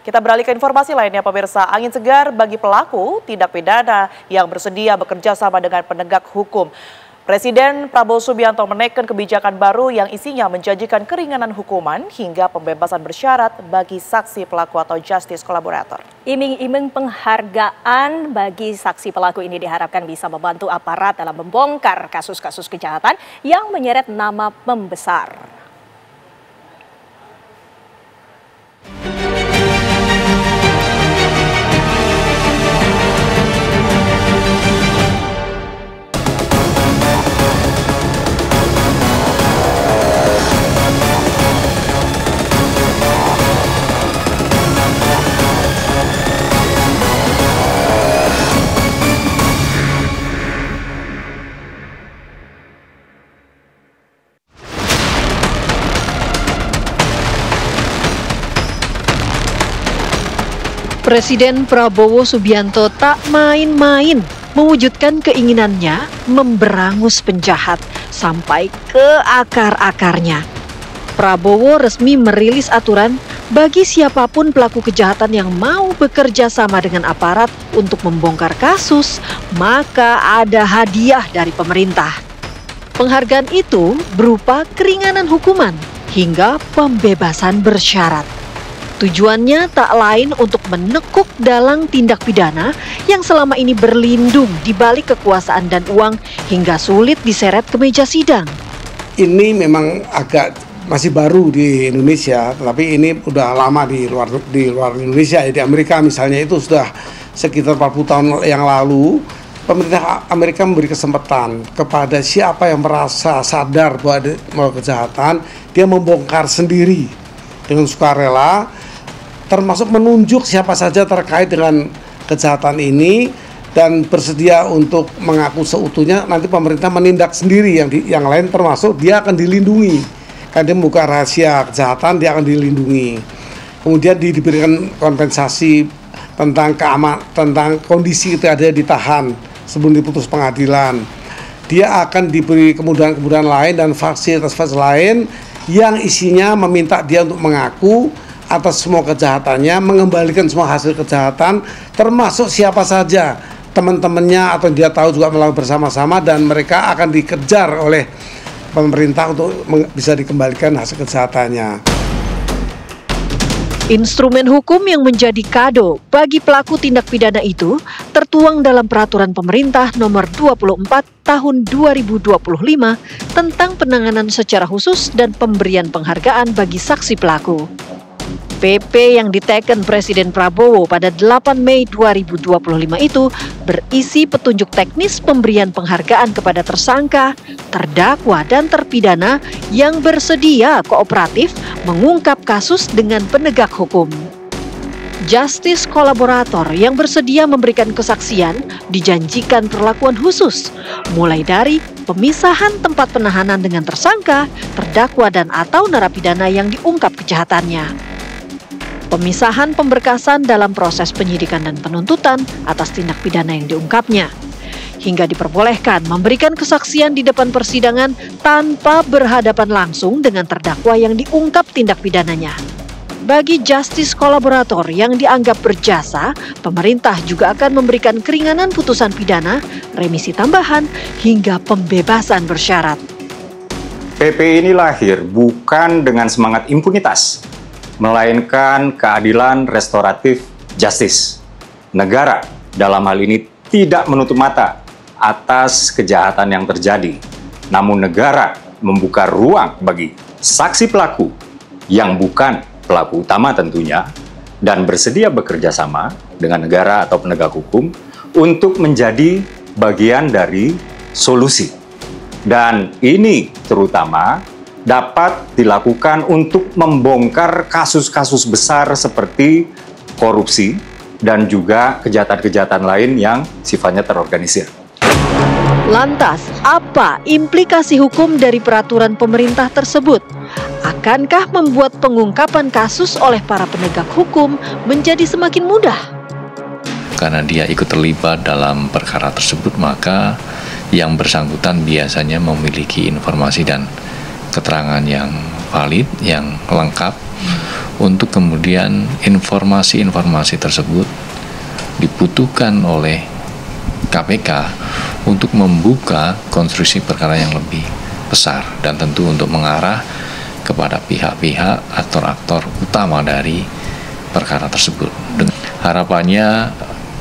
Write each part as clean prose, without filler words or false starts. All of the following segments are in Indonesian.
Kita beralih ke informasi lainnya, pemirsa. Angin segar bagi pelaku tindak pidana yang bersedia bekerja sama dengan penegak hukum. Presiden Prabowo Subianto menaikkan kebijakan baru yang isinya menjanjikan keringanan hukuman hingga pembebasan bersyarat bagi saksi pelaku atau justice collaborator. Iming-iming penghargaan bagi saksi pelaku ini diharapkan bisa membantu aparat dalam membongkar kasus-kasus kejahatan yang menyeret nama pembesar. Presiden Prabowo Subianto tak main-main mewujudkan keinginannya memberangus penjahat sampai ke akar-akarnya. Prabowo resmi merilis aturan bagi siapapun pelaku kejahatan yang mau bekerja sama dengan aparat untuk membongkar kasus, maka ada hadiah dari pemerintah. Penghargaan itu berupa keringanan hukuman hingga pembebasan bersyarat. Tujuannya tak lain untuk menekuk dalang tindak pidana yang selama ini berlindung di balik kekuasaan dan uang hingga sulit diseret ke meja sidang. Ini memang agak masih baru di Indonesia, tapi ini udah lama di luar Indonesia. Di Amerika misalnya itu sudah sekitar 40 tahun yang lalu, pemerintah Amerika memberi kesempatan kepada siapa yang merasa sadar bahwa kejahatan, dia membongkar sendiri dengan sukarela, termasuk menunjuk siapa saja terkait dengan kejahatan ini dan bersedia untuk mengaku seutuhnya. Nanti pemerintah menindak sendiri, yang lain termasuk dia akan dilindungi. Kan dia membuka rahasia kejahatan, dia akan dilindungi. Kemudian diberikan kompensasi tentang kondisi itu ada ditahan sebelum diputus pengadilan. Dia akan diberi kemudahan-kemudahan lain dan fasilitas lain yang isinya meminta dia untuk mengaku atas semua kejahatannya, mengembalikan semua hasil kejahatan, termasuk siapa saja teman-temannya atau dia tahu juga melakukan bersama-sama, dan mereka akan dikejar oleh pemerintah untuk bisa dikembalikan hasil kejahatannya. Instrumen hukum yang menjadi kado bagi pelaku tindak pidana itu tertuang dalam Peraturan Pemerintah Nomor 24 Tahun 2025 tentang penanganan secara khusus dan pemberian penghargaan bagi saksi pelaku. PP yang diteken Presiden Prabowo pada 8 Mei 2025 itu berisi petunjuk teknis pemberian penghargaan kepada tersangka, terdakwa, dan terpidana yang bersedia kooperatif mengungkap kasus dengan penegak hukum. Justice kolaborator yang bersedia memberikan kesaksian dijanjikan perlakuan khusus, mulai dari pemisahan tempat penahanan dengan tersangka, terdakwa, dan atau narapidana yang diungkap kejahatannya. Pemisahan pemberkasan dalam proses penyidikan dan penuntutan atas tindak pidana yang diungkapnya, hingga diperbolehkan memberikan kesaksian di depan persidangan tanpa berhadapan langsung dengan terdakwa yang diungkap tindak pidananya. Bagi justice kolaborator yang dianggap berjasa, pemerintah juga akan memberikan keringanan putusan pidana, remisi tambahan, hingga pembebasan bersyarat. PP ini lahir bukan dengan semangat impunitas, melainkan keadilan restoratif justice. Negara dalam hal ini tidak menutup mata atas kejahatan yang terjadi, namun negara membuka ruang bagi saksi pelaku yang bukan pelaku utama tentunya dan bersedia bekerja sama dengan negara atau penegak hukum untuk menjadi bagian dari solusi. Dan ini terutama dapat dilakukan untuk membongkar kasus-kasus besar seperti korupsi dan juga kejahatan-kejahatan lain yang sifatnya terorganisir. Lantas, apa implikasi hukum dari peraturan pemerintah tersebut? Akankah membuat pengungkapan kasus oleh para penegak hukum menjadi semakin mudah? Karena dia ikut terlibat dalam perkara tersebut, maka yang bersangkutan biasanya memiliki informasi dan keterangan yang valid, yang lengkap, untuk kemudian informasi-informasi tersebut dibutuhkan oleh KPK untuk membuka konstruksi perkara yang lebih besar dan tentu untuk mengarah kepada pihak-pihak aktor-aktor utama dari perkara tersebut. Harapannya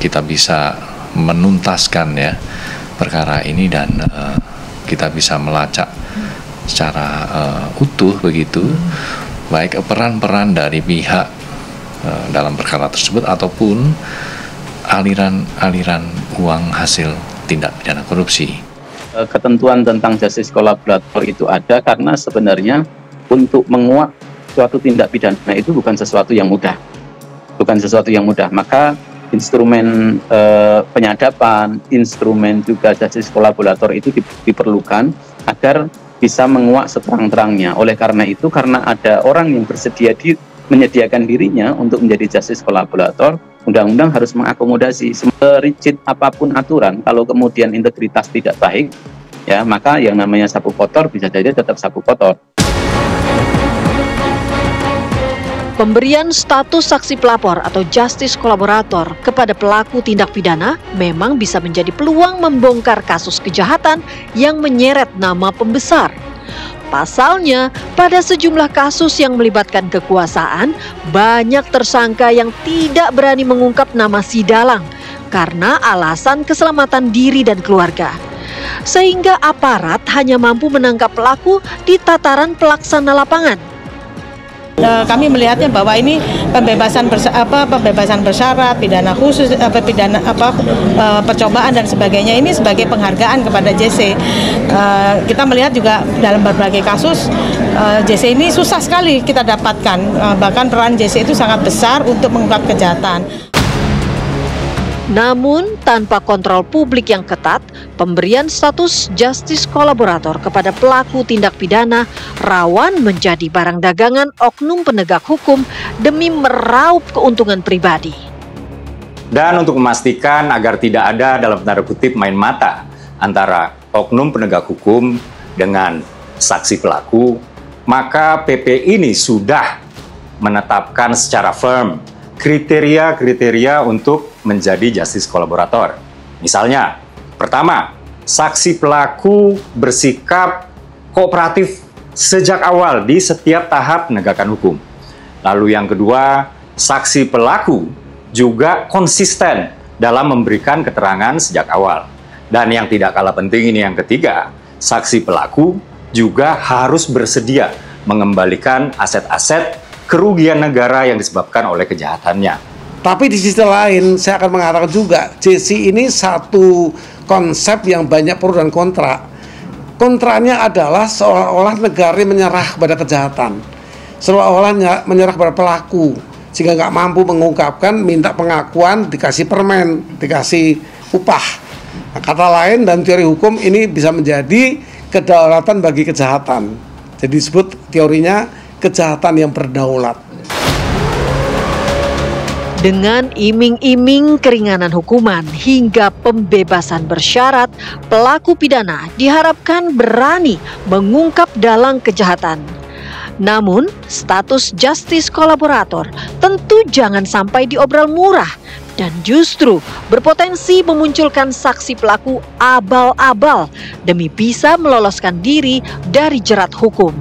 kita bisa menuntaskan ya perkara ini dan kita bisa melacak secara utuh begitu, baik peran-peran dari pihak dalam perkara tersebut ataupun aliran uang hasil tindak pidana korupsi. Ketentuan tentang justice kolaborator itu ada karena sebenarnya untuk menguak suatu tindak pidana itu bukan sesuatu yang mudah. Maka instrumen penyadapan, instrumen juga justice kolaborator itu diperlukan agar bisa menguak seterang-terangnya. Oleh karena itu, karena ada orang yang bersedia menyediakan dirinya untuk menjadi justice kolaborator, undang-undang harus mengakomodasi. Serigid apapun aturan, kalau kemudian integritas tidak baik, ya maka yang namanya sapu kotor bisa jadi tetap sapu kotor. Pemberian status saksi pelapor atau justice kolaborator kepada pelaku tindak pidana memang bisa menjadi peluang membongkar kasus kejahatan yang menyeret nama pembesar. Pasalnya, pada sejumlah kasus yang melibatkan kekuasaan, banyak tersangka yang tidak berani mengungkap nama si dalang karena alasan keselamatan diri dan keluarga. Sehingga aparat hanya mampu menangkap pelaku di tataran pelaksana lapangan. Kami melihatnya bahwa ini pembebasan bersyarat, pidana khusus, percobaan dan sebagainya ini sebagai penghargaan kepada JC. Kita melihat juga dalam berbagai kasus JC ini susah sekali kita dapatkan, bahkan peran JC itu sangat besar untuk mengungkap kejahatan. Namun, tanpa kontrol publik yang ketat, pemberian status justice kolaborator kepada pelaku tindak pidana rawan menjadi barang dagangan oknum penegak hukum demi meraup keuntungan pribadi. Dan untuk memastikan agar tidak ada dalam tanda kutip main mata antara oknum penegak hukum dengan saksi pelaku, maka PP ini sudah menetapkan secara firm kriteria-kriteria untuk menjadi justice kolaborator. Misalnya, pertama, saksi pelaku bersikap kooperatif sejak awal di setiap tahap penegakan hukum. Lalu yang kedua, saksi pelaku juga konsisten dalam memberikan keterangan sejak awal. Dan yang tidak kalah penting ini yang ketiga, saksi pelaku juga harus bersedia mengembalikan aset-aset kerugian negara yang disebabkan oleh kejahatannya. Tapi di sisi lain, saya akan mengatakan juga, JC ini satu konsep yang banyak pro dan kontra. Kontranya adalah seolah-olah negara menyerah kepada kejahatan, seolah-olah menyerah kepada pelaku, sehingga nggak mampu mengungkapkan, minta pengakuan, dikasih permen, dikasih upah. Nah, kata lain, dalam teori hukum ini bisa menjadi kedaulatan bagi kejahatan. Jadi disebut teorinya kejahatan yang berdaulat. Dengan iming-iming keringanan hukuman hingga pembebasan bersyarat, pelaku pidana diharapkan berani mengungkap dalang kejahatan. Namun, status justice kolaborator tentu jangan sampai diobral murah dan justru berpotensi memunculkan saksi pelaku abal-abal demi bisa meloloskan diri dari jerat hukum.